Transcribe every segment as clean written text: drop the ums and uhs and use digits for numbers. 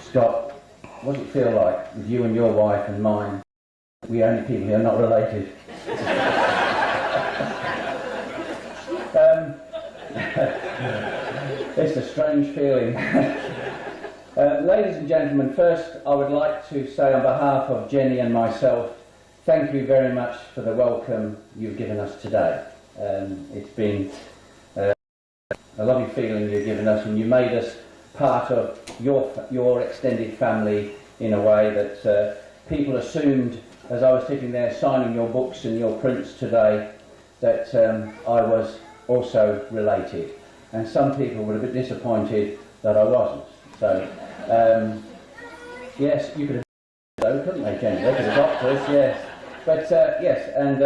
Scott, what does it feel like with you and your wife and mine? We only people here are not related. It's a strange feeling. Ladies and gentlemen, first I would like to say on behalf of Jenny and myself, thank you very much for the welcome you've given us today. It's been a lovely feeling you've given us, and you made us part of your extended family in a way that people assumed, as I was sitting there signing your books and your prints today, that I was also related. And some people were a bit disappointed that I wasn't. So, yes, you could have done so, couldn't they, Jenny? They could have doctors, yes. But, yes, and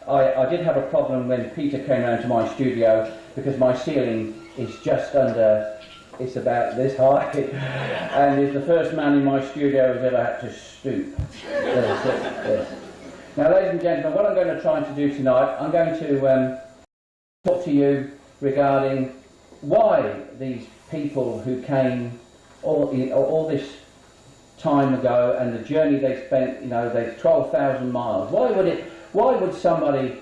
I did have a problem when Peter came round to my studio, because my ceiling is just under, it's about this high, and he's the first man in my studio who's ever had to stoop. Yes. Now, ladies and gentlemen, what I'm going to try to do tonight, I'm going to talk to you regarding why these people who came all this time ago and the journey they spent, you know, they 12,000 miles. Why would somebody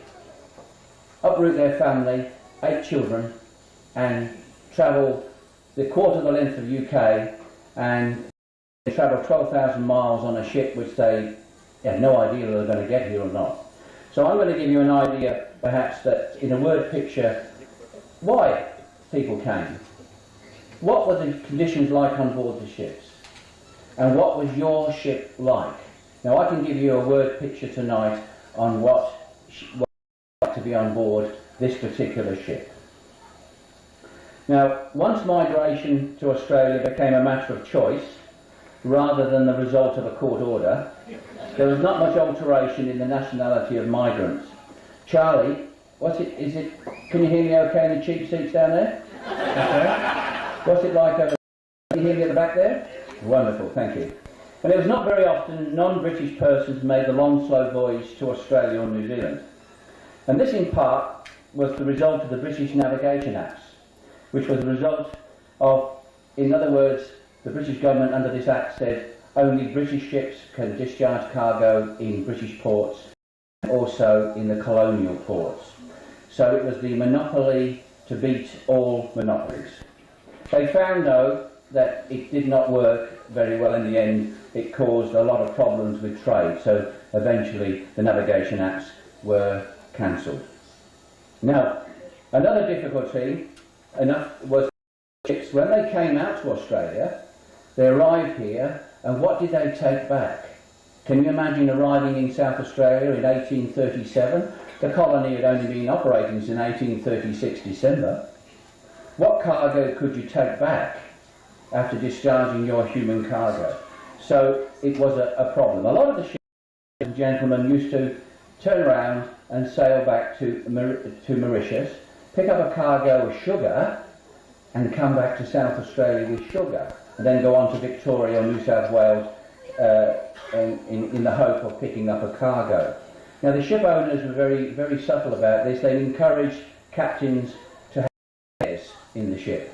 uproot their family, 8 children, and travel the quarter of the length of the UK and travel 12,000 miles on a ship which they have no idea whether they're going to get here or not? So I'm going to give you an idea, perhaps, that in a word picture, why people came. What were the conditions like on board the ships? And what was your ship like? Now, I can give you a word picture tonight on what it's like to be on board this particular ship. Now, once migration to Australia became a matter of choice, rather than the result of a court order, there was not much alteration in the nationality of migrants. Charlie, can you hear me okay in the cheap seats down there? Okay. What's it like over there? Can you hear me at the back there? Wonderful, thank you. And it was not very often non-British persons made the long, slow voyage to Australia or New Zealand. And this, in part, was the result of the British Navigation Acts, which was the result of, in other words, the British government under this Act said only British ships can discharge cargo in British ports, also in the colonial ports. So it was the monopoly to beat all monopolies. They found, though, that it did not work very well in the end. It caused a lot of problems with trade, so eventually the Navigation Acts were cancelled. Now, another difficulty was ships, when they came out to Australia, they arrived here, and what did they take back? Can you imagine arriving in South Australia in 1837? The colony had only been operating since 1836 December. What cargo could you take back after discharging your human cargo? So it was a problem. A lot of the ships, ladies and gentlemen, used to turn around and sail back to Mauritius, pick up a cargo of sugar, and come back to South Australia with sugar, and then go on to Victoria or New South Wales in the hope of picking up a cargo. Now, the ship owners were very, very subtle about this. They encouraged captains to have shares in the ship.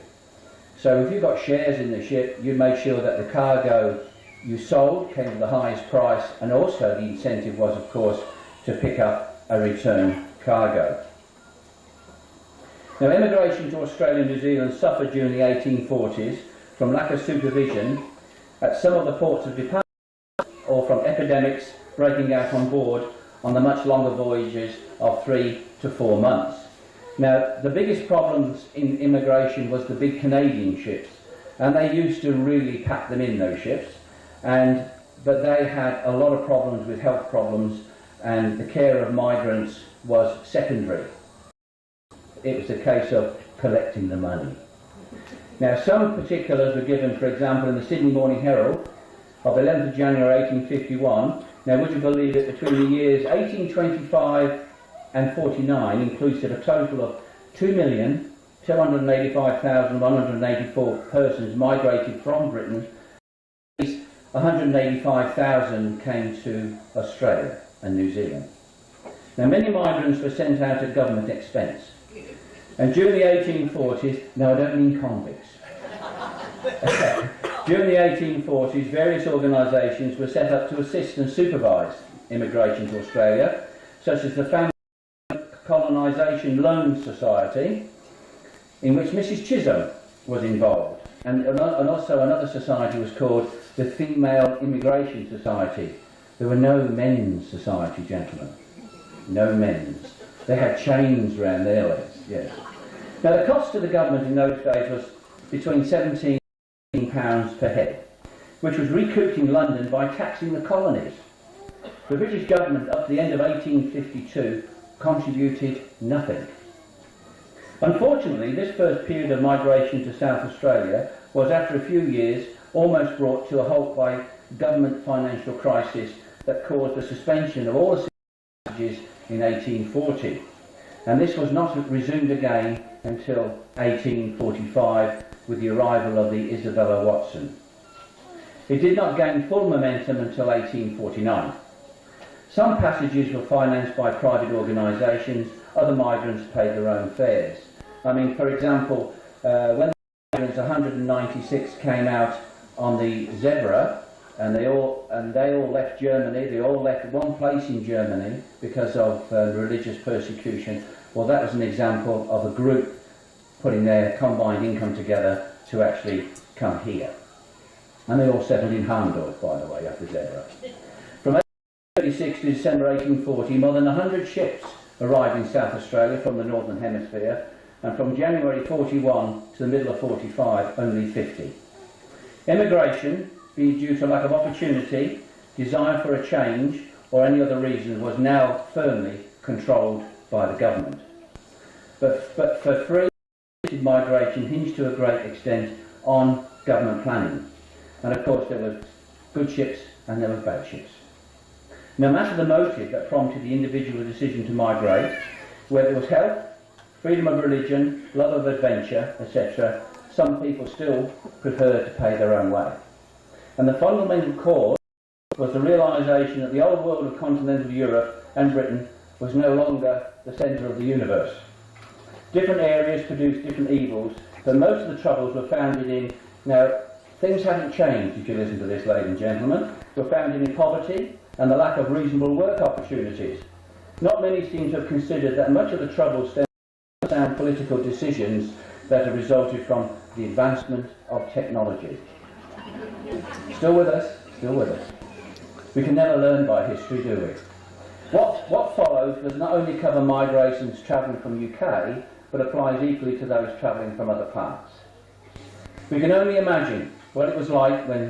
So if you got shares in the ship, you made sure that the cargo you sold came at the highest price, and also the incentive was, of course, to pick up a return cargo. Now, immigration to Australia and New Zealand suffered during the 1840s from lack of supervision at some of the ports of departure, or from epidemics breaking out on board on the much longer voyages of 3 to 4 months. Now, the biggest problems in immigration was the big Canadian ships, and they used to really pack them in, those ships, but they had a lot of problems with health problems, and the care of migrants was secondary. It was a case of collecting the money. Now, some particulars were given, for example, in the Sydney Morning Herald of 11th of January 1851. Now, would you believe it, between the years 1825 and 49, inclusive, a total of 2,285,184 persons migrated from Britain. 185,000 came to Australia and New Zealand. Now, many migrants were sent out at government expense, And during the 1840s, no, I don't mean convicts. During the 1840s, various organisations were set up to assist and supervise immigration to Australia, such as the Family Colonisation Loan Society, in which Mrs. Chisholm was involved, and also another society was called the Female Immigration Society. There were no men's society, gentlemen. No men's. They had chains around their legs, yes. Now the cost to the government in those days was between £17 per head, which was recouped in London by taxing the colonies. The British government, up to the end of 1852, contributed nothing. Unfortunately, this first period of migration to South Australia was, after a few years, almost brought to a halt by government financial crisis that caused the suspension of all the passages in 1840. And this was not resumed again until 1845 with the arrival of the Isabella Watson. It did not gain full momentum until 1849. Some passages were financed by private organisations, other migrants paid their own fares. I mean, for example, when the migrants 196 came out on the Zebra, and they all left Germany, they all left one place in Germany because of religious persecution. Well, that was an example of a group putting their combined income together to actually come here. And they all settled in Harndorf, by the way, after Zebra. From 1836 to December 1840, more than 100 ships arrived in South Australia from the Northern Hemisphere, and from January 41 to the middle of 45, only 50. Immigration, be it due to lack of opportunity, desire for a change, or any other reason, was now firmly controlled by the government. But for free migration hinged to a great extent on government planning. And of course there were good ships and there were bad ships. No matter the motive that prompted the individual decision to migrate, whether it was health, freedom of religion, love of adventure, etc., some people still preferred to pay their own way. And the fundamental cause was the realisation that the old world of continental Europe and Britain was no longer the centre of the universe. Different areas produced different evils, but most of the troubles were founded in, now things haven't changed if you listen to this, ladies and gentlemen, were founded in poverty and the lack of reasonable work opportunities. Not many seem to have considered that much of the trouble stemmed from sound political decisions that have resulted from the advancement of technology. Still with us? Still with us. We can never learn by history, do we? What follows does not only cover migrations travelling from UK, but applies equally to those travelling from other parts. We can only imagine what it was like when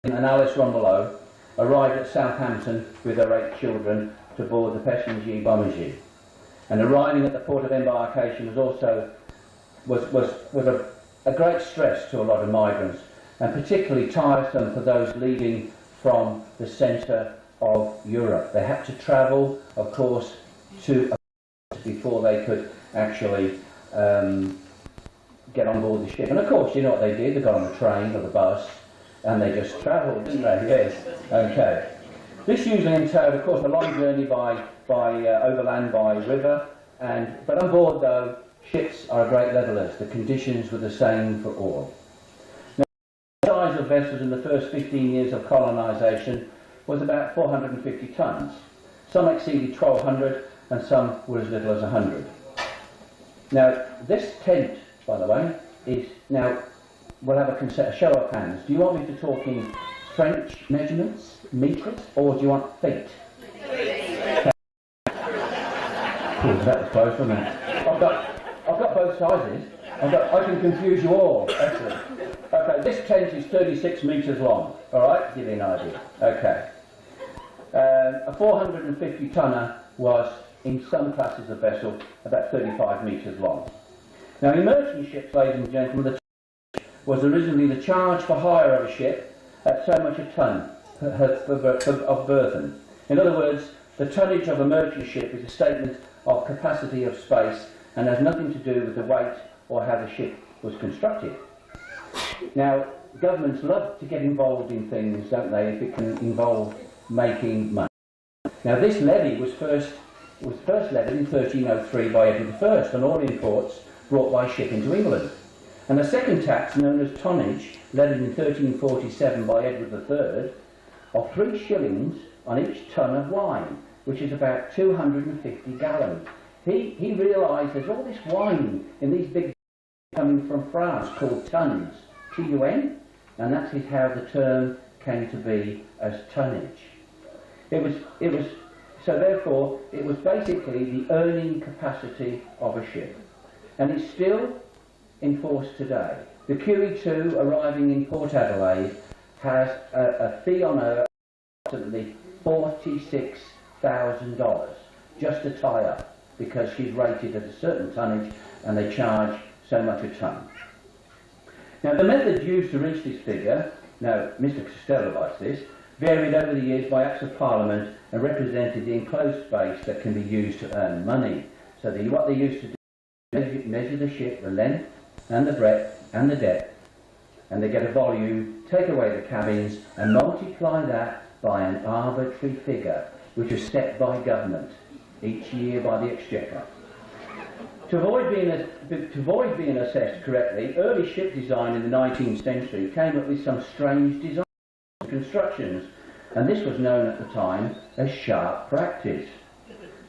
and Alice Rumbelow arrived at Southampton with her 8 children to board the Pessingy Bombergy. And arriving at the port of embarkation was a great stress to a lot of migrants, and particularly tiresome for those leaving from the centre of Europe. They had to travel, of course, to before they could actually get on board the ship. And of course, you know what they did? They got on the train or the bus and they just travelled, didn't they? Yes. Okay. This usually entailed, of course, a long journey by overland, by river, but on board, though, ships are great levellers. The conditions were the same for all. Now, the size of vessels in the first 15 years of colonisation was about 450 tonnes. Some exceeded 1,200 and some were as little as 100. Now, this tent, by the way, is now, we'll have a show of hands. Do you want me to talk in French measurements, metres, or do you want feet? Okay. That was close, wasn't it? I've got both sizes. I can confuse you all. Excellent. Okay, this tent is 36 metres long. All right, give you an idea. Okay. A 450 tonner was, in some classes of vessel, about 35 metres long. Now, in merchant ships, ladies and gentlemen, the was originally the charge for hire of a ship at so much a ton of burthen. In other words, the tonnage of a merchant ship is a statement of capacity of space and has nothing to do with the weight or how the ship was constructed. Now, governments love to get involved in things, don't they, if it can involve making money. Now, this levy was first levied in 1303 by Edward I on all imports brought by ship into England. And the second tax, known as tonnage, levied in 1347 by Edward III, of 3 shillings on each ton of wine, which is about 250 gallons. He realised there's all this wine in these big coming from France called tons, T-U-N, and that is how the term came to be as tonnage. So therefore, it was basically the earning capacity of a ship. And it's still in force today. The QE2 arriving in Port Adelaide has a fee on her of approximately $46,000 just to tie up, because she's rated at a certain tonnage and they charge so much a ton. Now the method used to reach this figure, now Mr. Costello likes this, varied over the years by Acts of Parliament and represented the enclosed space that can be used to earn money. So what they used to do is measure the ship, the length and the breadth and the depth, and they get a volume, take away the cabins and multiply that by an arbitrary figure which is set by government each year by the Exchequer. To avoid being assessed correctly, early ship design in the 19th century came up with some strange design constructions, and this was known at the time as sharp practice.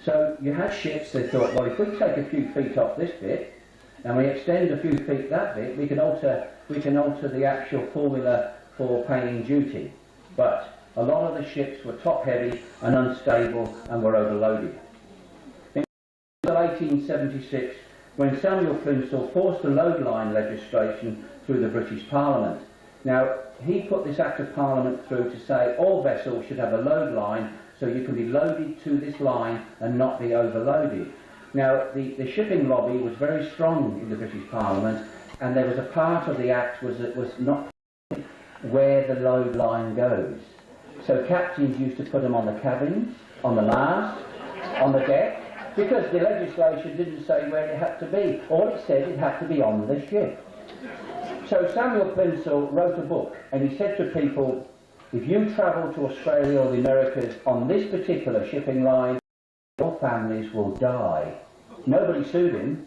So you had ships, they thought, well, if we take a few feet off this bit and we extend a few feet that bit, we can alter the actual formula for paying duty. But a lot of the ships were top heavy and unstable and were overloaded. In 1876, when Samuel Plimsoll forced the load line legislation through the British Parliament. Now, he put this Act of Parliament through to say all vessels should have a load line, so you can be loaded to this line and not be overloaded. Now, the shipping lobby was very strong in the British Parliament, and there was a part of the Act was not where the load line goes. So captains used to put them on the cabins, on the mast, on the deck, because the legislation didn't say where it had to be. All it said it had to be on the ship. So Samuel Plimsoll wrote a book, and he said to people, if you travel to Australia or the Americas on this particular shipping line, your families will die. Nobody sued him,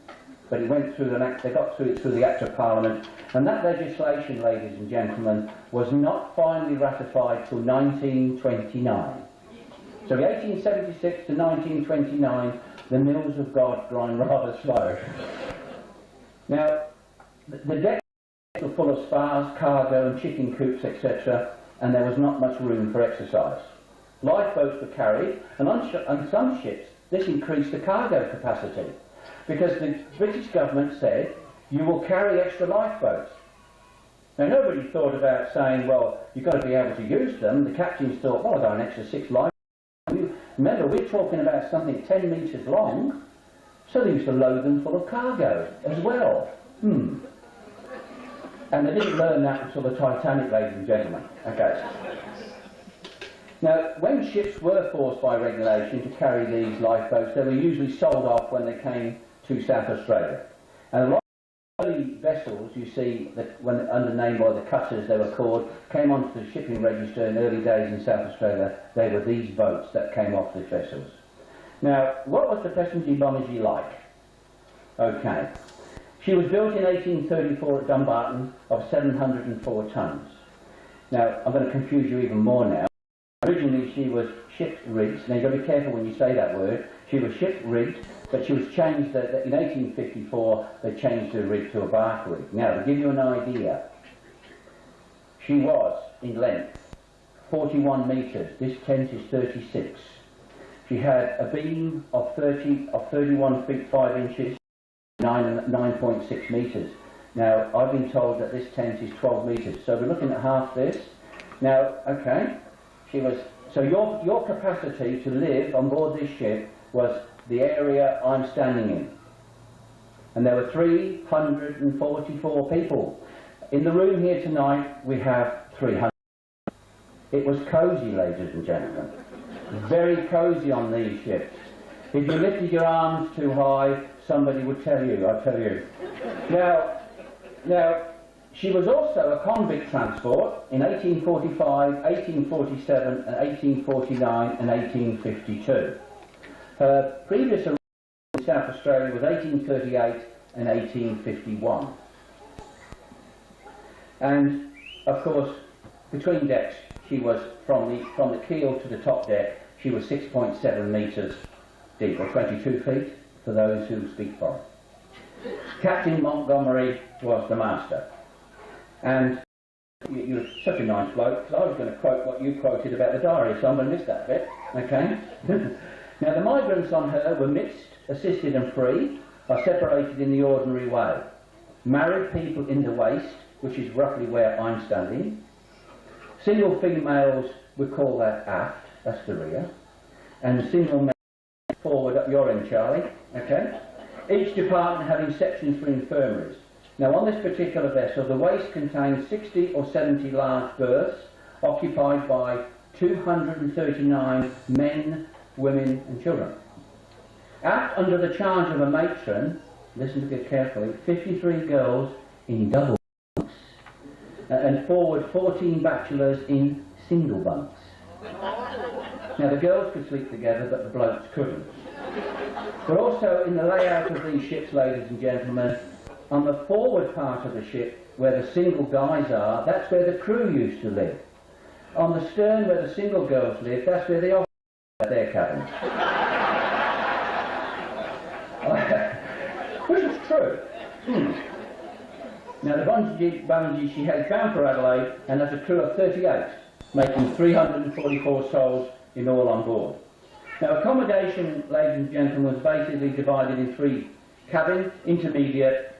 but he went through they got through it through the Act of Parliament, and that legislation, ladies and gentlemen, was not finally ratified till 1929. So 1876 to 1929, the mills of God grind rather slow. Now, the decks were full of spars, cargo and chicken coops, etc., and there was not much room for exercise. Lifeboats were carried, and on some ships this increased the cargo capacity, because the British government said, you will carry extra lifeboats. Now nobody thought about saying, well, you've got to be able to use them. The captains thought, well, I've got an extra 6 lifeboats. Remember, we're talking about something 10 metres long, so they used to load them full of cargo as well. And they didn't learn that until the Titanic, ladies and gentlemen. Okay. Now, when ships were forced by regulation to carry these lifeboats, they were usually sold off when they came to South Australia. And a lot of early vessels, you see, that when under name by the cutters they were called, came onto the shipping register in early days in South Australia. They were these boats that came off the vessels. Now, what was the Prestonby Bomagee like? Okay. She was built in 1834 at Dumbarton of 704 tons. Now, I'm going to confuse you even more now. Originally she was ship-rigged. Now you've got to be careful when you say that word. She was ship-rigged, but she was changed, in 1854 they changed the rig to a bark rig. Now to give you an idea, she was, in length, 41 metres. This tent is 36. She had a beam of 31 feet 5 inches, 9.6 metres. Now I've been told that this tent is 12 metres, so we're looking at half this. Now, okay. So your capacity to live on board this ship was the area I'm standing in. And there were 344 people. In the room here tonight we have 300. It was cosy, ladies and gentlemen. Very cosy on these ships. If you lifted your arms too high, somebody would tell you, I tell you. Now, she was also a convict transport in 1845, 1847, and 1849 and 1852. Her previous arrival in South Australia was 1838 in 1851. And of course, between decks, she was from the keel to the top deck, she was 6.7 metres deep, or 22 feet for those who speak foreign. Captain Montgomery was the master. And you're such a nice bloke, because I was going to quote what you quoted about the diary, so I'm going to miss that bit, okay? Now the migrants on her were mixed, assisted and free, are separated in the ordinary way. Married people in the waist, which is roughly where I'm standing. Single females, we call that aft, that's the rear. And single men forward up your end, Charlie, okay? Each department having sections for infirmaries. Now on this particular vessel, the waist contained 60 or 70 large berths, occupied by 239 men, women and children. Aft, under the charge of a matron, listen to it carefully, 53 girls in double bunks, and forward 14 bachelors in single bunks. Now the girls could sleep together, but the blokes couldn't. But also in the layout of these ships, ladies and gentlemen, on the forward part of the ship, where the single guys are, that's where the crew used to live. On the stern, where the single girls live, that's where the officers had their cabins. Which is true. Now the Bungie she had bound for Adelaide, and has a crew of 38, making 344 souls in all on board. Now accommodation, ladies and gentlemen, was basically divided in 3: cabin, intermediate,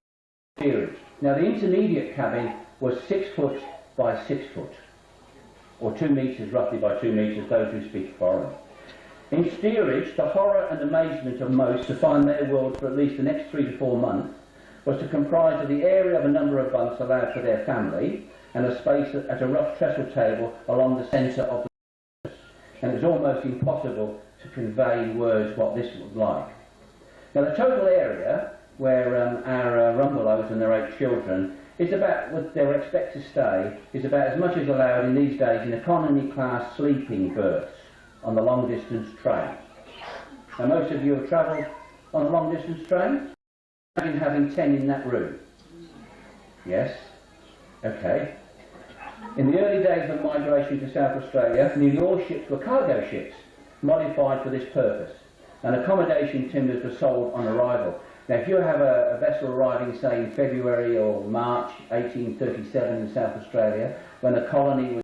steerage. Now the intermediate cabin was 6 foot by 6 foot, or 2 metres roughly by 2 metres, those who speak foreign. In steerage, the horror and amazement of most to find their world for at least the next 3 to 4 months was to comprise of the area of a number of bunks allowed for their family, and a space at a rough trestle table along the centre of the house. And it was almost impossible to convey in words what this was like. Now the total area where our Rumbelows and their 8 children is about, what they were expected to stay, is about as much as allowed in these days in economy class sleeping berths on the long distance train. Now most of you have travelled on a long distance train. Imagine having 10 in that room. Yes? Okay. In the early days of migration to South Australia, New York ships were cargo ships, modified for this purpose, and accommodation timbers were sold on arrival. Now if you have a vessel arriving, say in February or March 1837 in South Australia, when the colony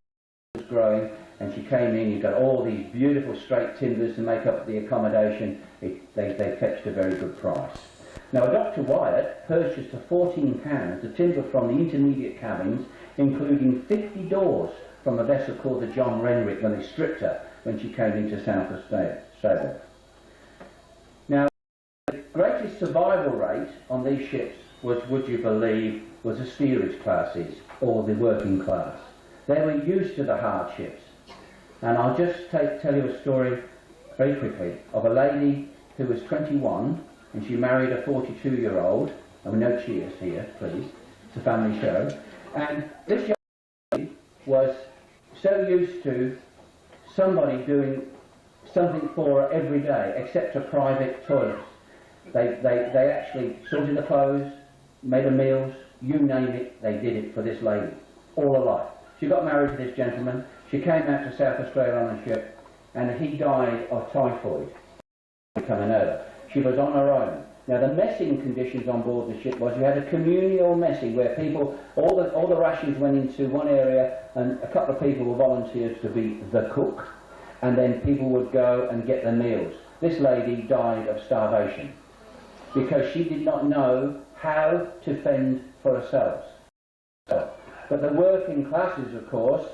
was growing, and she came in, you got all these beautiful straight timbers to make up the accommodation, they fetched a very good price. Now Dr. Wyatt purchased for £14 the timber from the intermediate cabins, including 50 doors from a vessel called the John Renwick, when they stripped her when she came into South Australia. Now the greatest survival rate on these ships was, would you believe, was the steerage classes, or the working class. They were used to the hardships. And I'll just tell you a story very quickly of a lady who was 21, and she married a 42-year-old, and no cheers here, please, it's a family show, and this young lady was so used to somebody doing something for her every day, except her private toilets. They actually sorted the clothes, made her meals, you name it, they did it for this lady, all her life. She got married to this gentleman, she came out to South Australia on a ship, and he died of typhoid coming over. She was on her own. Now the messing conditions on board the ship was you had a communal messing where people, all the rations went into one area, and a couple of people were volunteers to be the cook, and then people would go and get the meals. This lady died of starvation because she did not know how to fend for herself. But the working classes, of course,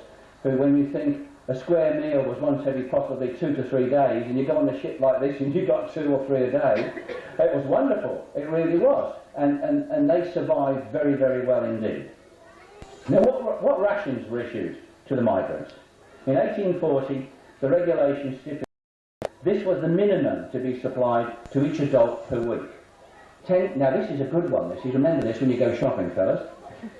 who, when you think a square meal was once every possibly 2 to 3 days, and you go on a ship like this and you got 2 or 3 a day, it was wonderful. It really was. And they survived very, very well indeed. Now, what rations were issued to the migrants? In 1840, the regulations stipulated this was the minimum to be supplied to each adult per week. Now, this is a good one. This is, remember this when you go shopping, fellas.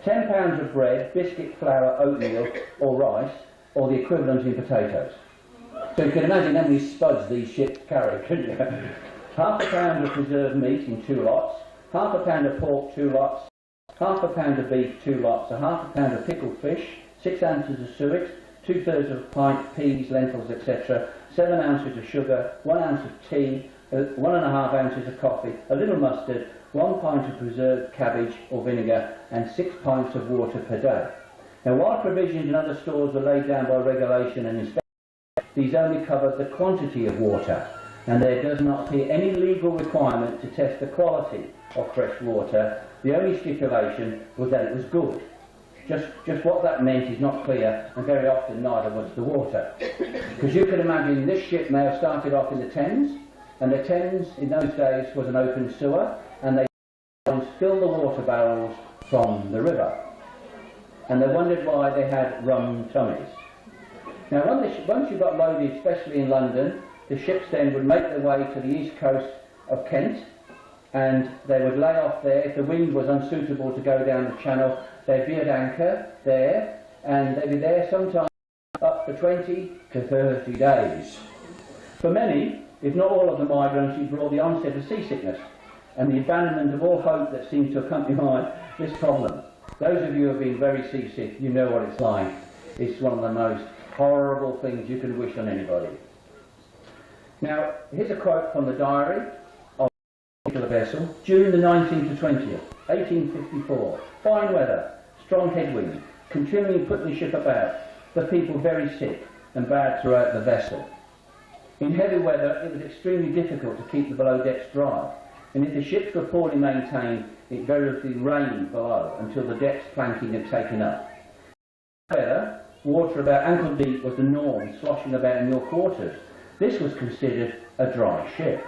10 pounds of bread, biscuit, flour, oatmeal, or rice, or the equivalent in potatoes. So you can imagine how many spuds these ships carry, couldn't you? Half a pound of preserved meat in 2 lots, half a pound of pork, 2 lots, half a pound of beef, 2 lots, a half a pound of pickled fish, 6 ounces of suet, 2/3 of a pint, peas, lentils, etc., 7 ounces of sugar, 1 ounce of tea, 1.5 ounces of coffee, a little mustard, 1 pint of preserved cabbage or vinegar, and 6 pints of water per day. Now, while provisions in other stores were laid down by regulation and inspection, these only covered the quantity of water, and there does not appear any legal requirement to test the quality of fresh water. The only stipulation was that it was good. Just what that meant is not clear, and very often neither was the water. Because you can imagine this ship may have started off in the Thames, and the Thames in those days was an open sewer, and they filled the water barrels from the river. And they wondered why they had rum tummies. Now, once you got loaded, especially in London, the ships then would make their way to the east coast of Kent, and they would lay off there. If the wind was unsuitable to go down the channel, they'd be at anchor there, and they'd be there sometimes up to 20 to 30 days. For many, if not all of the migrants, it brought the onset of seasickness and the abandonment of all hope that seemed to accompany this problem. Those of you who have been very seasick, you know what it's like. It's one of the most horrible things you can wish on anybody. Now, here's a quote from the diary of the vessel, June the 19th to 20th, 1854. Fine weather, strong headwind, continually putting the ship about, the people very sick and bad throughout the vessel. In heavy weather, it was extremely difficult to keep the below decks dry, and if the ships were poorly maintained, it variously rained below until the deck's planking had taken up. In weather, water about ankle deep was the norm, sloshing about in your quarters. This was considered a dry ship.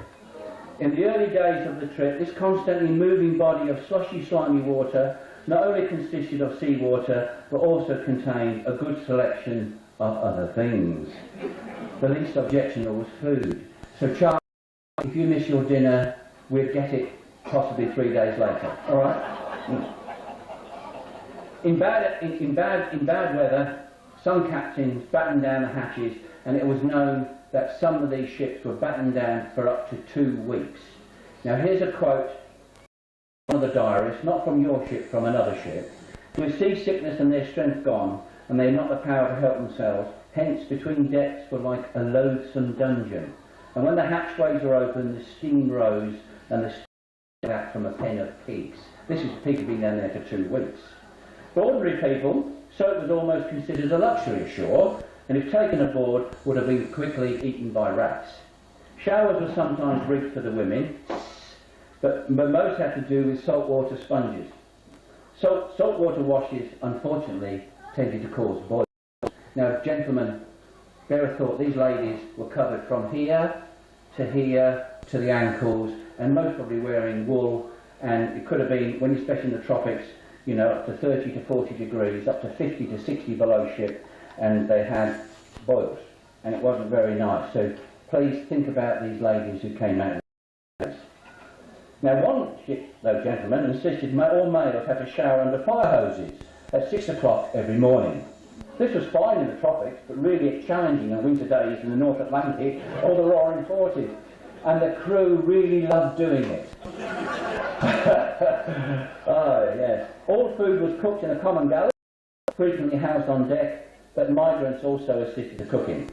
In the early days of the trip, this constantly moving body of sloshy, slimy water not only consisted of seawater, but also contained a good selection of other things. The least objectionable was food. So, Charlie, if you miss your dinner, we'd get it possibly 3 days later. All right? In bad weather, some captains battened down the hatches, and it was known that some of these ships were battened down for up to 2 weeks. Now, here's a quote from one of the diarists, not from your ship, from another ship. With seasickness and their strength gone, and they had not the power to help themselves, hence between decks were like a loathsome dungeon. And when the hatchways were open, the steam rose, and the steam out from a pen of pigs. This is people being down there for 2 weeks. For ordinary people, soap was almost considered a luxury ashore, and if taken aboard, would have been quickly eaten by rats. Showers were sometimes rigged for the women, but most had to do with saltwater sponges. Saltwater washes, unfortunately, tended to cause boils. Now, gentlemen, bear a thought, these ladies were covered from here to the ankles, and most probably wearing wool, and it could have been, when especially in the tropics, you know, up to 30 to 40 degrees, up to 50 to 60 below ship, and they had boils, and it wasn't very nice. So please think about these ladies who came out. Now, one ship, though, gentlemen, insisted all males had to shower under fire hoses at 6 o'clock every morning. This was fine in the tropics, but really challenging on winter days in the North Atlantic or the roaring 40s. And the crew really loved doing it. Oh, yes. All food was cooked in a common galley, frequently housed on deck, but migrants also assisted the cooking.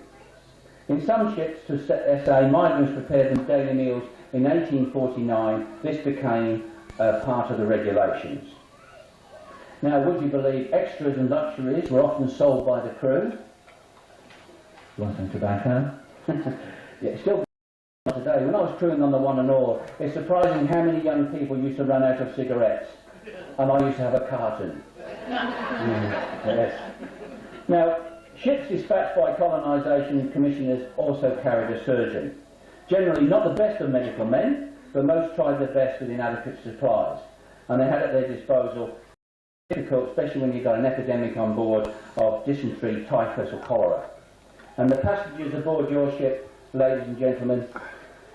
In some ships to SA, migrants prepared them daily meals. In 1849, this became part of the regulations. Now, would you believe extras and luxuries were often sold by the crew? You want some tobacco? Yeah, still today. When I was crewing on the One and All, it's surprising how many young people used to run out of cigarettes, and I used to have a carton. Yes. Now, ships dispatched by colonisation commissioners also carried a surgeon. Generally not the best of medical men, but most tried their best with inadequate supplies, and they had at their disposal difficult, especially when you've got an epidemic on board of dysentery, typhus or cholera. And the passengers aboard your ship, ladies and gentlemen,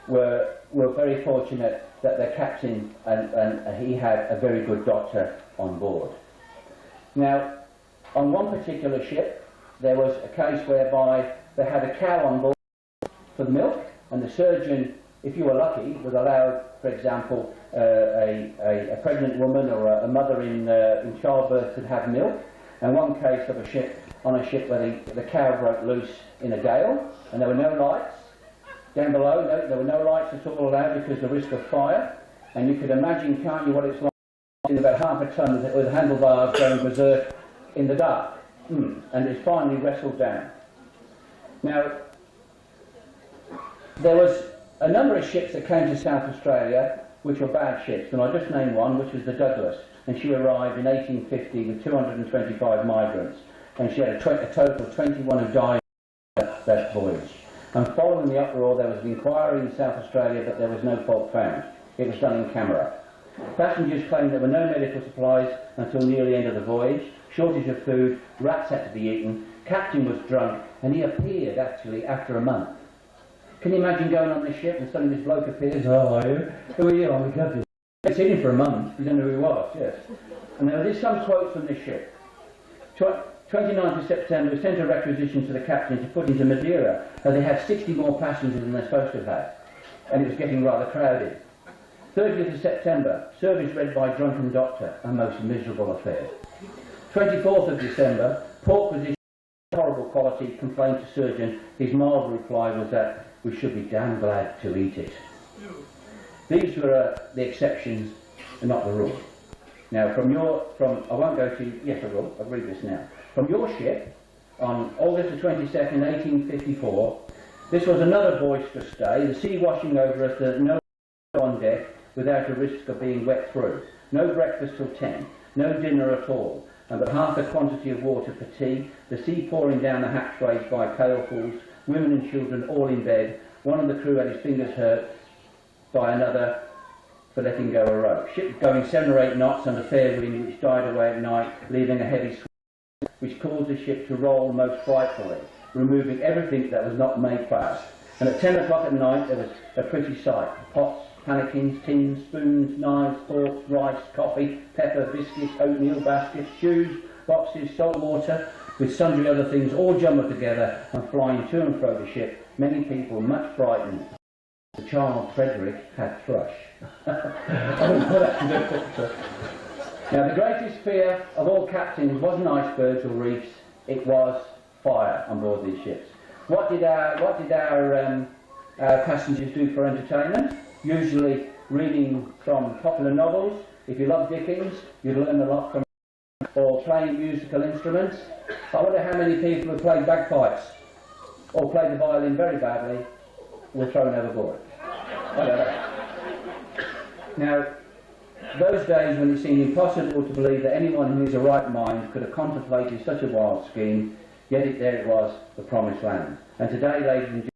were very fortunate that their captain and he had a very good doctor on board. Now, on one particular ship, there was a case whereby they had a cow on board for the milk, and the surgeon if you were lucky, was allowed, for example, a pregnant woman or a mother in childbirth could have milk. And one case of a ship where the cow broke loose in a gale, and there were no lights. Down below, there were no lights at all allowed because of the risk of fire. And you could imagine, can't you, what it's like in about half a ton with handlebars going berserk in the dark. And it's finally wrestled down. Now, there was a number of ships that came to South Australia which were bad ships, and I'll just name one, which was the Douglas, and she arrived in 1850 with 225 migrants, and she had a total of 21 who died that voyage. And following the uproar, there was an inquiry in South Australia, but there was no fault found. It was done in camera. Passengers claimed there were no medical supplies until near the end of the voyage, shortage of food, rats had to be eaten, captain was drunk, and he appeared actually after a month. Can you imagine going on this ship and suddenly this bloke appears? How are you? Who are you? I'm the captain. I'd seen him for a month. You don't know who he was, yes. And there is some quotes from this ship. 29th of September, we sent a requisition to the captain to put into Madeira, and they had 60 more passengers than they're supposed to have had. And it was getting rather crowded. 30th of September, service read by drunken doctor, a most miserable affair. 24th of December, pork was issued of horrible quality, complained to surgeon. His mild reply was that we should be damn glad to eat it. These were the exceptions and not the rule. Now, I won't go to, yes I will, I'll read this now. From your ship, on August the 22nd, 1854, this was another boisterous day, the sea washing over us, no on deck without a risk of being wet through. No breakfast till 10, no dinner at all, and but half the quantity of water for tea, the sea pouring down the hatchways by pailfuls, women and children all in bed. One of the crew had his fingers hurt by another for letting go a rope. Ship going 7 or 8 knots under fair wind, which died away at night, leaving a heavy swell, which caused the ship to roll most frightfully, removing everything that was not made fast. And at 10 o'clock at night there was a pretty sight. Pots, pannikins, tins, spoons, knives, forks, rice, coffee, pepper, biscuits, oatmeal, baskets, shoes, boxes, salt water, with sundry other things all jumbled together and flying to and fro the ship, many people much frightened. The child Frederick had thrush. I wouldn't put that to the picture. Now the greatest fear of all captains wasn't icebergs or reefs, it was fire on board these ships. What did our passengers do for entertainment? Usually reading from popular novels. If you love Dickens, you'd learn a lot from, or playing musical instruments. I wonder how many people who played bagpipes or played the violin very badly were thrown overboard. I don't know. Now, those days when it seemed impossible to believe that anyone in his right mind could have contemplated such a wild scheme, yet there it was, the promised land. And today, ladies and gentlemen,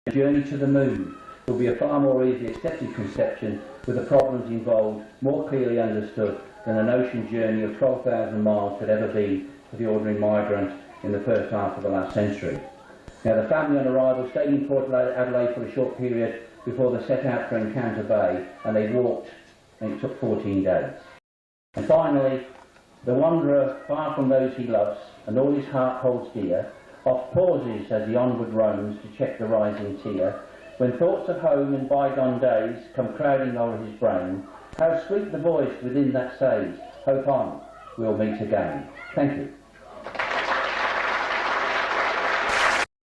the journey to the moon will be a far more easily accepted conception, with the problems involved more clearly understood than an ocean journey of 12,000 miles could ever be for the ordinary migrant in the first half of the last century. Now, the family on arrival stayed in Port Adelaide for a short period before they set out for Encounter Bay, and they walked, and it took 14 days. And finally, the wanderer, far from those he loves, and all his heart holds dear, oft pauses as he onward roams to check the rising tear. When thoughts of home and bygone days come crowding o'er his brain, how sweet the voice within that says, hope on, we'll meet again. Thank you.